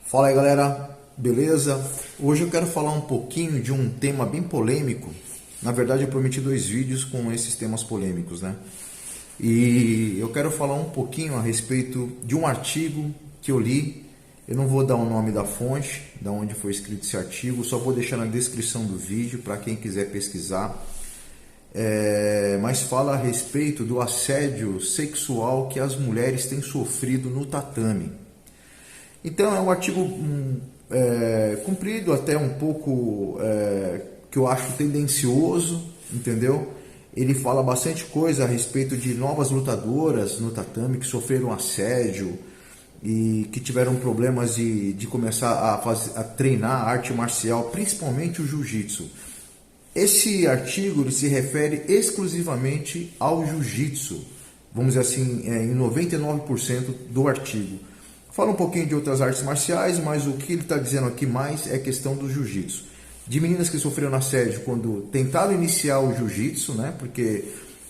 Fala aí galera, beleza? Hoje eu quero falar um pouquinho de um tema bem polêmico. Na verdade eu prometi 2 vídeos com esses temas polêmicos, né? E eu quero falar um pouquinho a respeito de um artigo que eu li. Eu não vou dar o nome da fonte, da onde foi escrito esse artigo, só vou deixar na descrição do vídeo para quem quiser pesquisar. Mas fala a respeito do assédio sexual que as mulheres têm sofrido no tatame. Então é um artigo comprido, até um pouco que eu acho tendencioso, entendeu? Ele fala bastante coisa a respeito de novas lutadoras no tatame que sofreram assédio e que tiveram problemas de começar a treinar arte marcial, principalmente o jiu-jitsu. Esse artigo ele se refere exclusivamente ao jiu-jitsu, vamos dizer assim, em 99% do artigo. Fala um pouquinho de outras artes marciais, mas o que ele está dizendo aqui mais é a questão do jiu-jitsu. De meninas que sofreram assédio quando tentaram iniciar o jiu-jitsu, né? Porque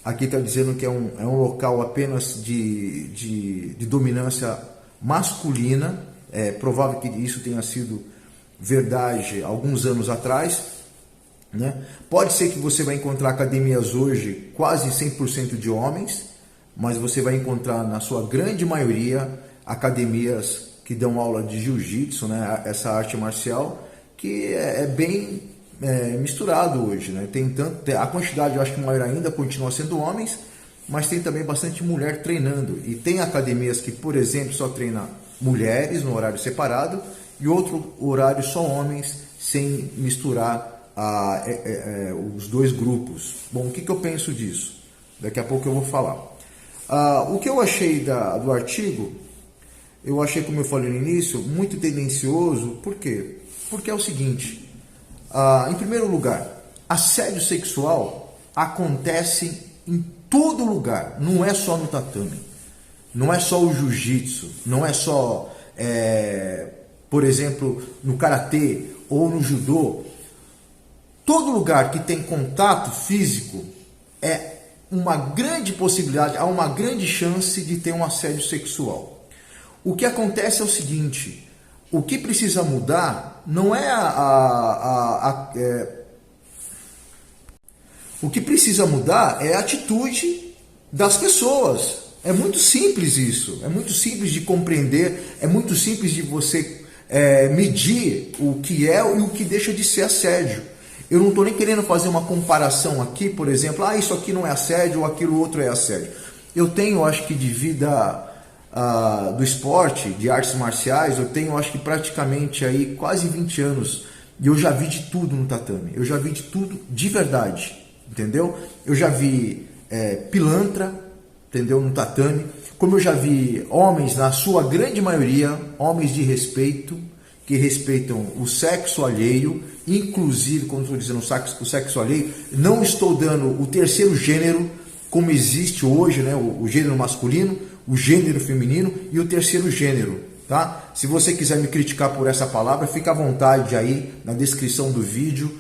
aqui está dizendo que é um local apenas de dominância masculina. É provável que isso tenha sido verdade alguns anos atrás, né? Pode ser que você vai encontrar academias hoje quase 100% de homens, mas você vai encontrar na sua grande maioria academias que dão aula de jiu-jitsu, né? Essa arte marcial que é bem misturado hoje, né? A quantidade, eu acho que maior ainda, continua sendo homens, mas tem também bastante mulher treinando. E tem academias que, por exemplo, só treinam mulheres no horário separado e outro horário só homens, sem misturar os dois grupos. Bom, o que eu penso disso? Daqui a pouco eu vou falar. O que eu achei do artigo, eu achei, como eu falei no início, muito tendencioso. Por quê? Porque é o seguinte, em primeiro lugar, assédio sexual acontece em todo lugar, não é só no tatame, não é só o jiu-jitsu, não é só, por exemplo, no karatê ou no judô. Todo lugar que tem contato físico é uma grande possibilidade, há uma grande chance de ter um assédio sexual. O que acontece é o seguinte, o que precisa mudar não é o que precisa mudar é a atitude das pessoas. É muito simples isso, é muito simples de compreender, é muito simples de você medir o que é e o que deixa de ser assédio. Eu não estou nem querendo fazer uma comparação aqui, por exemplo, isso aqui não é assédio ou aquilo outro é assédio. Eu tenho, acho que de vida do esporte, de artes marciais, eu tenho, acho que praticamente aí quase 20 anos e eu já vi de tudo no tatame, eu já vi de tudo de verdade, entendeu? Eu já vi pilantra, entendeu, no tatame, como eu já vi homens, na sua grande maioria, homens de respeito, que respeitam o sexo alheio, inclusive, quando estou dizendo o sexo alheio, não estou dando o terceiro gênero, como existe hoje, né, o gênero masculino, o gênero feminino e o terceiro gênero, tá? Se você quiser me criticar por essa palavra, fica à vontade aí na descrição do vídeo,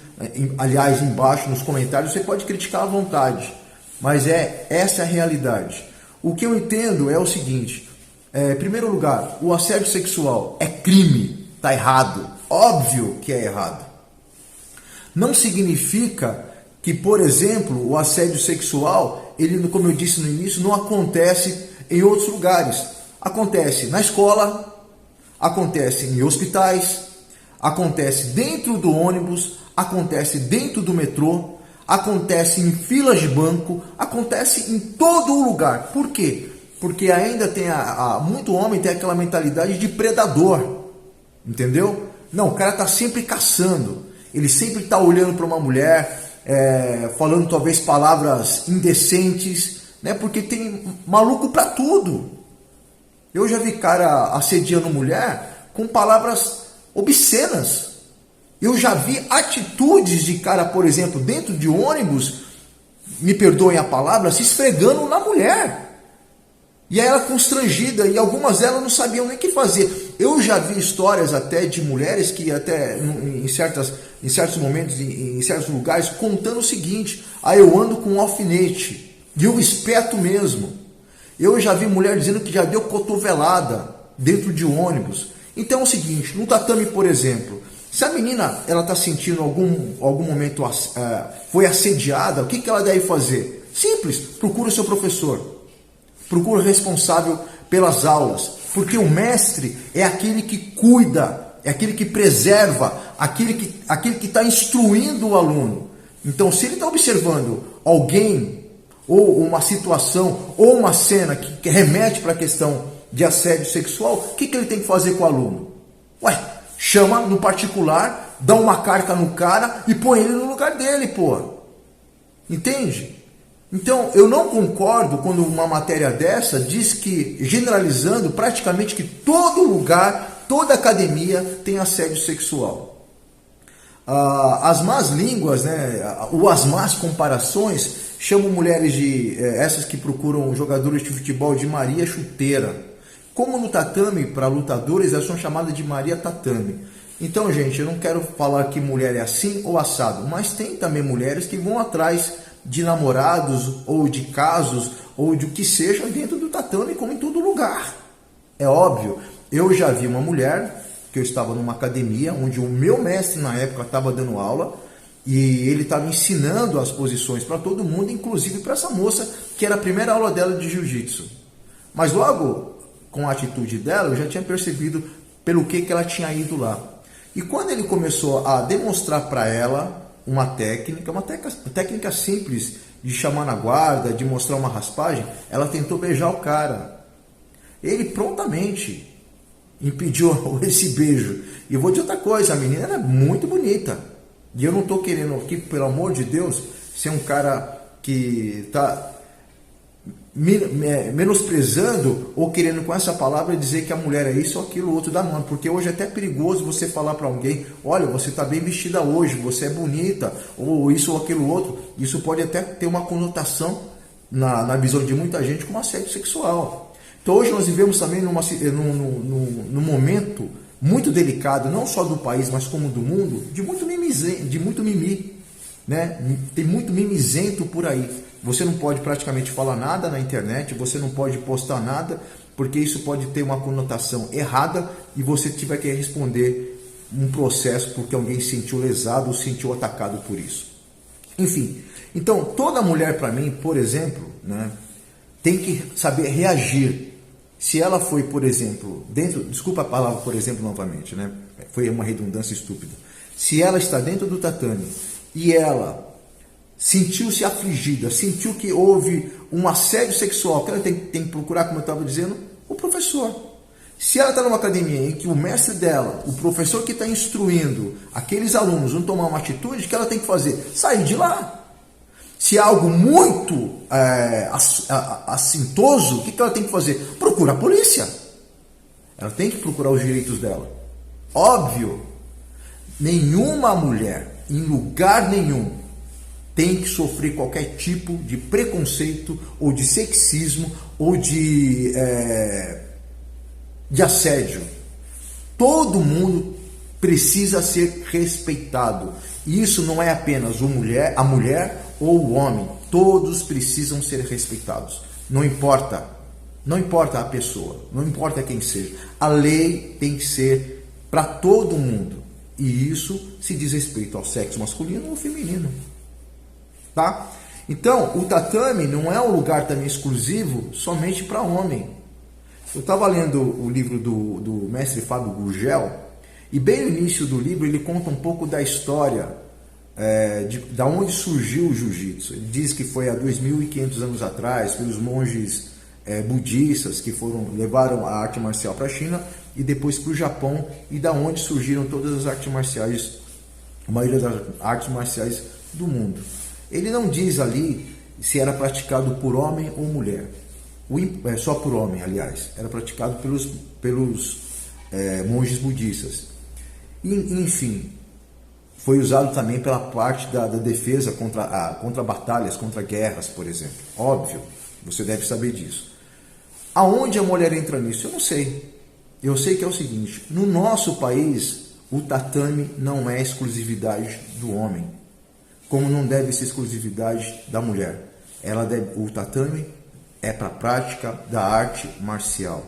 aliás, embaixo nos comentários, você pode criticar à vontade, mas essa é a realidade. O que eu entendo é o seguinte, em primeiro lugar, o assédio sexual é crime, está errado, óbvio que é errado. Não significa que, por exemplo, o assédio sexual, ele, como eu disse no início, não acontece em outros lugares. Acontece na escola, acontece em hospitais, acontece dentro do ônibus, acontece dentro do metrô, acontece em filas de banco, acontece em todo lugar. Por quê? Porque ainda tem muito homem tem aquela mentalidade de predador, entendeu? Não, o cara está sempre caçando, ele sempre está olhando para uma mulher, falando talvez palavras indecentes, né? Porque tem maluco para tudo. Eu já vi cara assediando mulher com palavras obscenas. Eu já vi atitudes de cara, por exemplo, dentro de ônibus, me perdoem a palavra, se esfregando na mulher. E ela constrangida, e algumas delas não sabiam nem o que fazer. Eu já vi histórias até de mulheres que até em certos momentos, em certos lugares, contando o seguinte, eu ando com um alfinete, e eu espeto mesmo. Eu já vi mulher dizendo que já deu cotovelada dentro de ônibus. Então é o seguinte, no tatame, por exemplo, se a menina ela está sentindo algum momento foi assediada, o que ela deve fazer? Simples, procura o seu professor, procura o responsável pelas aulas, porque o mestre é aquele que cuida, é aquele que preserva, aquele que está instruindo o aluno. Então, se ele está observando alguém, ou uma situação, ou uma cena que remete para a questão de assédio sexual, o que ele tem que fazer com o aluno? Chama no particular, dá uma carta no cara e põe ele no lugar dele, pô. Entende? Então, eu não concordo quando uma matéria dessa diz que, generalizando, praticamente que todo lugar, toda academia tem assédio sexual. As más línguas, né, ou as más comparações, chamam mulheres essas que procuram jogadores de futebol de Maria Chuteira. Como no tatame, para lutadores, elas são chamadas de Maria Tatame. Então, gente, eu não quero falar que mulher é assim ou assado, mas tem também mulheres que vão atrás de namorados, ou de casos, ou de o que seja dentro do tatame, como em todo lugar. É óbvio, eu já vi uma mulher, que eu estava numa academia, onde o meu mestre na época estava dando aula, e ele estava ensinando as posições para todo mundo, inclusive para essa moça, que era a primeira aula dela de jiu-jitsu. Mas logo, com a atitude dela, eu já tinha percebido pelo que ela tinha ido lá. E quando ele começou a demonstrar para ela uma técnica simples de chamar na guarda, de mostrar uma raspagem, ela tentou beijar o cara. Ele prontamente impediu esse beijo. E eu vou dizer outra coisa, a menina era muito bonita. E eu não estou querendo aqui, pelo amor de Deus, ser um cara que está menosprezando ou querendo com essa palavra dizer que a mulher é isso ou aquilo outro da nome, porque hoje é até perigoso você falar para alguém, olha, você está bem vestida hoje, você é bonita, ou isso ou aquilo outro. Isso pode até ter uma conotação na visão de muita gente como assédio sexual. Então hoje nós vivemos também num momento muito delicado, não só do país, mas como do mundo, de muito mimimi, né? Tem muito mimizento por aí. Você não pode praticamente falar nada na internet, você não pode postar nada, porque isso pode ter uma conotação errada e você tiver que responder um processo porque alguém se sentiu lesado ou se sentiu atacado por isso. Enfim, então toda mulher para mim, por exemplo, né, tem que saber reagir. Se ela foi, por exemplo, desculpa a palavra por exemplo novamente, né, foi uma redundância estúpida. Se ela está dentro do tatame e ela sentiu-se afligida, sentiu que houve um assédio sexual, que ela tem que procurar, como eu estava dizendo, o professor. Se ela está numa academia em que o mestre dela, o professor que está instruindo aqueles alunos vão tomar uma atitude, o que ela tem que fazer? Sair de lá. Se é algo muito assintoso, o que ela tem que fazer? Procura a polícia. Ela tem que procurar os direitos dela. Óbvio, nenhuma mulher, em lugar nenhum, tem que sofrer qualquer tipo de preconceito ou de sexismo ou de assédio. Todo mundo precisa ser respeitado. E isso não é apenas a mulher ou o homem. Todos precisam ser respeitados. Não importa a pessoa, não importa quem seja. A lei tem que ser para todo mundo. E isso se diz respeito ao sexo masculino ou feminino. Tá? Então, o tatame não é um lugar também exclusivo somente para homem. Eu estava lendo o livro do mestre Fábio Gurgel, e bem no início do livro ele conta um pouco da história da onde surgiu o jiu-jitsu. Ele diz que foi há 2.500 anos atrás, pelos monges budistas que levaram a arte marcial para a China e depois para o Japão, e da onde surgiram todas as artes marciais, a maioria das artes marciais do mundo. Ele não diz ali se era praticado por homem ou mulher. Só por homem, aliás. Era praticado pelos monges budistas. Enfim, foi usado também pela parte da defesa contra batalhas, contra guerras, por exemplo. Óbvio, você deve saber disso. Aonde a mulher entra nisso? Eu não sei. Eu sei que é o seguinte, no nosso país, o tatame não é exclusividade do homem, como não deve ser exclusividade da mulher. O tatame é para a prática da arte marcial.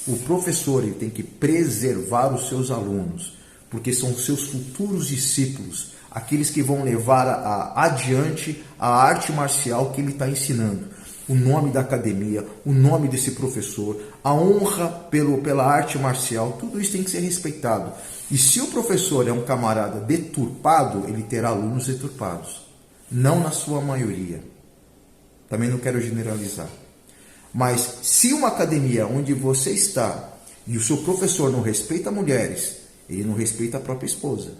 O professor ele tem que preservar os seus alunos, porque são os seus futuros discípulos, aqueles que vão levar adiante a arte marcial que ele está ensinando. O nome da academia, o nome desse professor, a honra pela arte marcial, tudo isso tem que ser respeitado. E se o professor é um camarada deturpado, ele terá alunos deturpados. Não na sua maioria. Também não quero generalizar. Mas se uma academia onde você está e o seu professor não respeita mulheres, ele não respeita a própria esposa.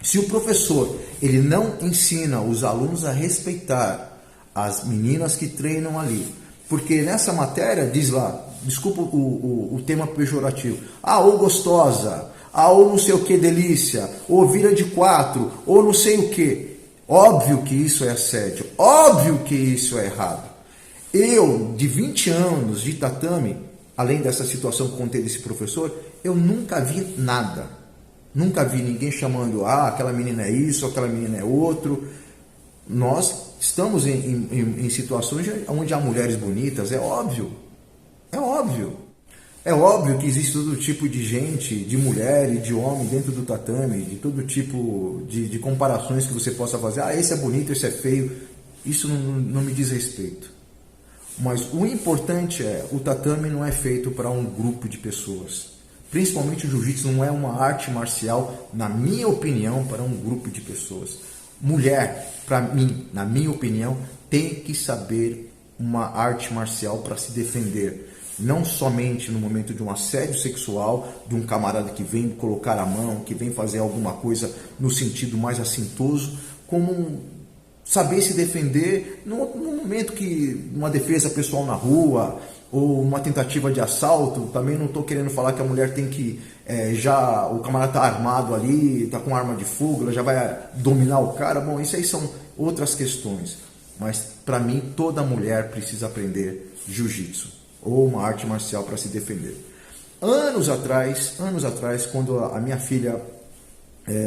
Se o professor ele não ensina os alunos a respeitar as meninas que treinam ali, porque nessa matéria diz lá, desculpa o tema pejorativo, ou gostosa, ou não sei o que delícia, ou vira de 4, ou não sei o que. Óbvio que isso é assédio, óbvio que isso é errado. Eu, de 20 anos de tatame, além dessa situação que contei desse professor, eu nunca vi nada. Nunca vi ninguém chamando, aquela menina é isso, aquela menina é outro. Nós estamos em situações onde há mulheres bonitas, é óbvio. É óbvio. É óbvio que existe todo tipo de gente, de mulher e de homem dentro do tatame, de todo tipo de comparações que você possa fazer. Esse é bonito, esse é feio. Isso não me diz respeito. Mas o importante o tatame não é feito para um grupo de pessoas. Principalmente o jiu-jitsu não é uma arte marcial, na minha opinião, para um grupo de pessoas. Mulher, para mim, na minha opinião, tem que saber uma arte marcial para se defender. Não somente no momento de um assédio sexual, de um camarada que vem colocar a mão, que vem fazer alguma coisa no sentido mais assintoso, como saber se defender no momento que uma defesa pessoal na rua ou uma tentativa de assalto. Também não estou querendo falar que a mulher tem que o camarada está armado ali, está com arma de fogo, ela já vai dominar o cara. Bom, isso aí são outras questões. Mas para mim toda mulher precisa aprender jiu-jitsu ou uma arte marcial para se defender. Anos atrás, quando a minha filha,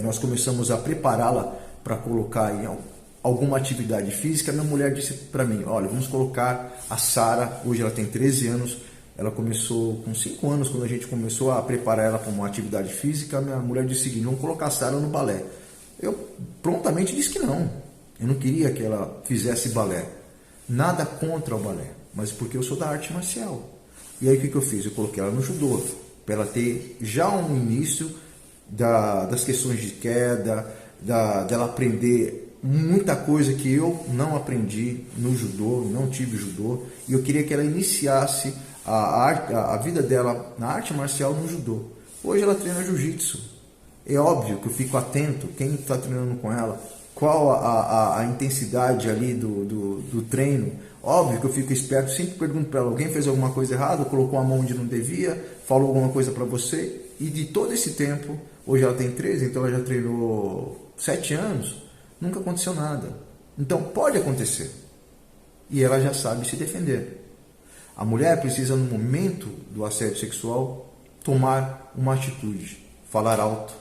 nós começamos a prepará-la para colocar em alguma atividade física, minha mulher disse para mim, olha, vamos colocar a Sara, hoje ela tem 13 anos, ela começou com 5 anos, quando a gente começou a preparar ela para uma atividade física, minha mulher disse o seguinte, vamos colocar a Sara no balé. Eu prontamente disse que não, eu não queria que ela fizesse balé, nada contra o balé, mas porque eu sou da arte marcial. E aí o que eu fiz? Eu coloquei ela no judô, para ela ter já um início das questões de queda, dela aprender muita coisa que eu não aprendi no judô, não tive judô, e eu queria que ela iniciasse a vida dela na arte marcial no judô. Hoje ela treina jiu-jitsu. É óbvio que eu fico atento, quem está treinando com ela, qual a intensidade ali do treino. Óbvio que eu fico esperto, sempre pergunto para ela, alguém fez alguma coisa errada, colocou a mão onde não devia, falou alguma coisa para você, e de todo esse tempo, hoje ela tem 13, então ela já treinou 7 anos, nunca aconteceu nada. Então pode acontecer. E ela já sabe se defender. A mulher precisa, no momento do assédio sexual, tomar uma atitude, falar alto.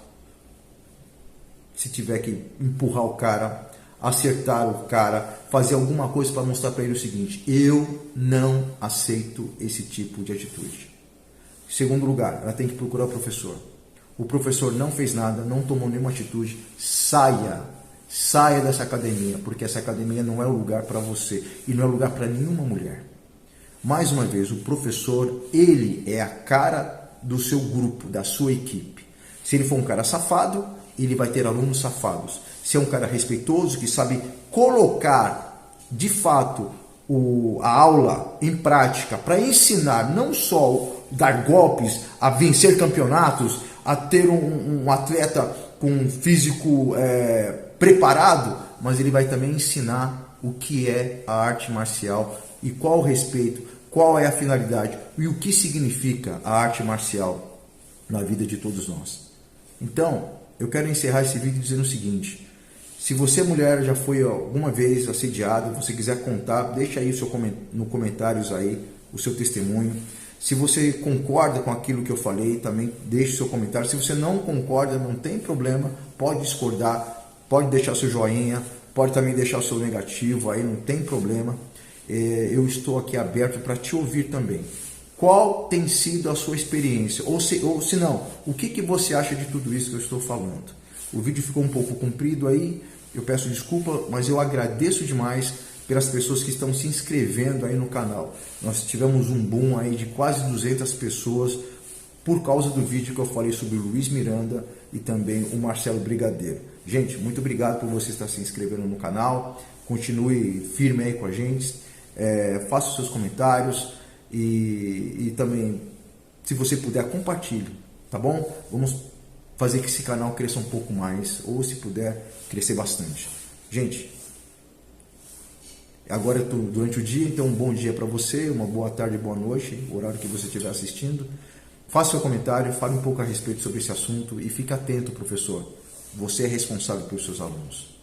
Se tiver que empurrar o cara, acertar o cara, fazer alguma coisa para mostrar para ele o seguinte, eu não aceito esse tipo de atitude. Em segundo lugar, ela tem que procurar o professor. O professor não fez nada, não tomou nenhuma atitude, saia dessa academia, porque essa academia não é o lugar para você e não é lugar para nenhuma mulher. Mais uma vez, o professor, ele é a cara do seu grupo, da sua equipe. Se ele for um cara safado, ele vai ter alunos safados. Se é um cara respeitoso, que sabe colocar, de fato, a aula em prática, para ensinar não só dar golpes, a vencer campeonatos, a ter um atleta com um físico preparado, mas ele vai também ensinar o que é a arte marcial e qual o respeito, qual é a finalidade e o que significa a arte marcial na vida de todos nós. Então, eu quero encerrar esse vídeo dizendo o seguinte, se você, mulher, já foi alguma vez assediada, você quiser contar, deixa aí nos comentários aí o seu testemunho. Se você concorda com aquilo que eu falei, também deixe o seu comentário. Se você não concorda, não tem problema, pode discordar, pode deixar seu joinha, pode também deixar o seu negativo, aí não tem problema. Eu estou aqui aberto para te ouvir também. qual tem sido a sua experiência? Ou se não, o que você acha de tudo isso que eu estou falando? O vídeo ficou um pouco comprido aí, eu peço desculpa, mas eu agradeço demais pelas pessoas que estão se inscrevendo aí no canal. Nós tivemos um boom aí de quase 200 pessoas por causa do vídeo que eu falei sobre o Luiz Miranda e também o Marcelo Brigadeiro. Gente, muito obrigado por você estar se inscrevendo no canal, continue firme aí com a gente, faça os seus comentários e também, se você puder, compartilhe, tá bom? Vamos fazer que esse canal cresça um pouco mais, ou se puder, crescer bastante. Gente, agora durante o dia, então um bom dia para você, uma boa tarde, boa noite, o horário que você estiver assistindo. Faça seu comentário, fale um pouco a respeito sobre esse assunto e fique atento, professor. Você é responsável pelos seus alunos.